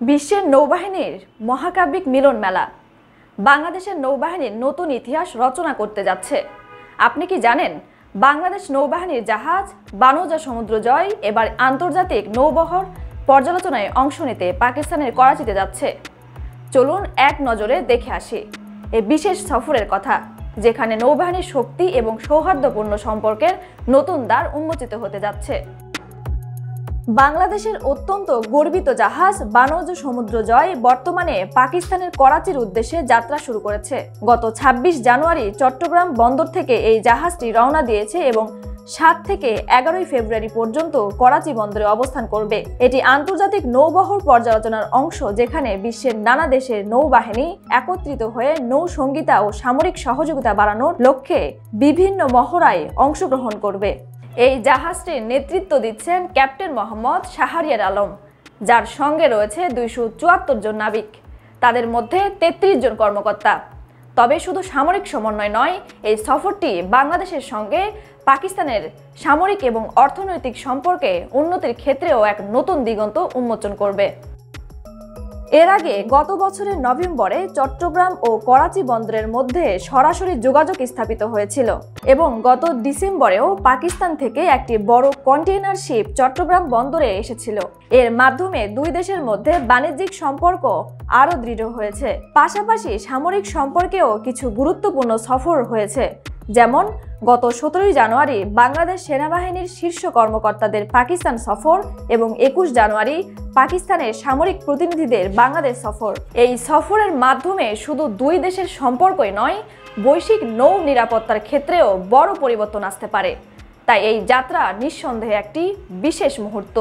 বিশ্বের নৌবাহিনীর মহাকাব্যিক মিলন মেলা বাংলাদেশের নৌবাহিনীর নতুন ইতিহাস রচনা করতে যাচ্ছে। আপনি কি জানেন বাংলাদেশ নৌবাহিনীর জাহাজ বানৌজা সমুদ্র জয় এবার আন্তর্জাতিক নৌবহর পর্যালোচনায় অংশ নিতে পাকিস্তানের করাচিতে যাচ্ছে। চলুন এক নজরে দেখে আসি এই বিশেষ সফরের কথা, যেখানে নৌবাহিনীর শক্তি এবং সৌহার্দ্যপূর্ণ সম্পর্কের নতুন দ্বার উন্মোচিত হতে যাচ্ছে। বাংলাদেশের অত্যন্ত গর্বিত জাহাজ বানৌজা সমুদ্র জয় বর্তমানে পাকিস্তানের করাচির উদ্দেশ্যে যাত্রা শুরু করেছে। গত ২৬ জানুয়ারি চট্টগ্রাম বন্দর থেকে এই জাহাজটি রওনা দিয়েছে এবং ৭ থেকে ১১ ফেব্রুয়ারি পর্যন্ত করাচি বন্দরে অবস্থান করবে। এটি আন্তর্জাতিক নৌবহর পর্যালোচনার অংশ, যেখানে বিশ্বের নানা দেশের নৌবাহিনী একত্রিত হয়ে নৌসংগীতা ও সামরিক সহযোগিতা বাড়ানোর লক্ষ্যে বিভিন্ন মহড়ায় অংশগ্রহণ করবে। এই জাহাজটির নেতৃত্ব দিচ্ছেন ক্যাপ্টেন মোহাম্মদ শাহরিয়ার আলম, যার সঙ্গে রয়েছে ২৭৪ জন নাবিক, তাদের মধ্যে ৩৩ জন কর্মকর্তা। তবে শুধু সামরিক সমন্বয় নয়, এই সফরটি বাংলাদেশের সঙ্গে পাকিস্তানের সামরিক এবং অর্থনৈতিক সম্পর্কে উন্নতির ক্ষেত্রেও এক নতুন দিগন্ত উন্মোচন করবে। এর আগে গত বছরের নভেম্বরে চট্টগ্রাম ও করাচি বন্দরের মধ্যে সরাসরি যোগাযোগ স্থাপিত হয়েছিল এবং গত ডিসেম্বরেও পাকিস্তান থেকে একটি বড় কন্টেইনার শিপ চট্টগ্রাম বন্দরে এসেছিল। এর মাধ্যমে দুই দেশের মধ্যে বাণিজ্যিক সম্পর্ক আরও দৃঢ় হয়েছে। পাশাপাশি সামরিক সম্পর্কেও কিছু গুরুত্বপূর্ণ সফর হয়েছে, যেমন গত ১৭ জানুয়ারি বাংলাদেশ সেনাবাহিনীর শীর্ষ কর্মকর্তাদের পাকিস্তান সফর এবং ২১ জানুয়ারি পাকিস্তানের সামরিক প্রতিনিধিদের বাংলাদেশ সফর। এই সফরের মাধ্যমে শুধু দুই দেশের সম্পর্কই নয়, বৈশ্বিক নৌ নিরাপত্তার ক্ষেত্রেও বড় পরিবর্তন আসতে পারে। তাই এই যাত্রা নিঃসন্দেহে একটি বিশেষ মুহূর্ত।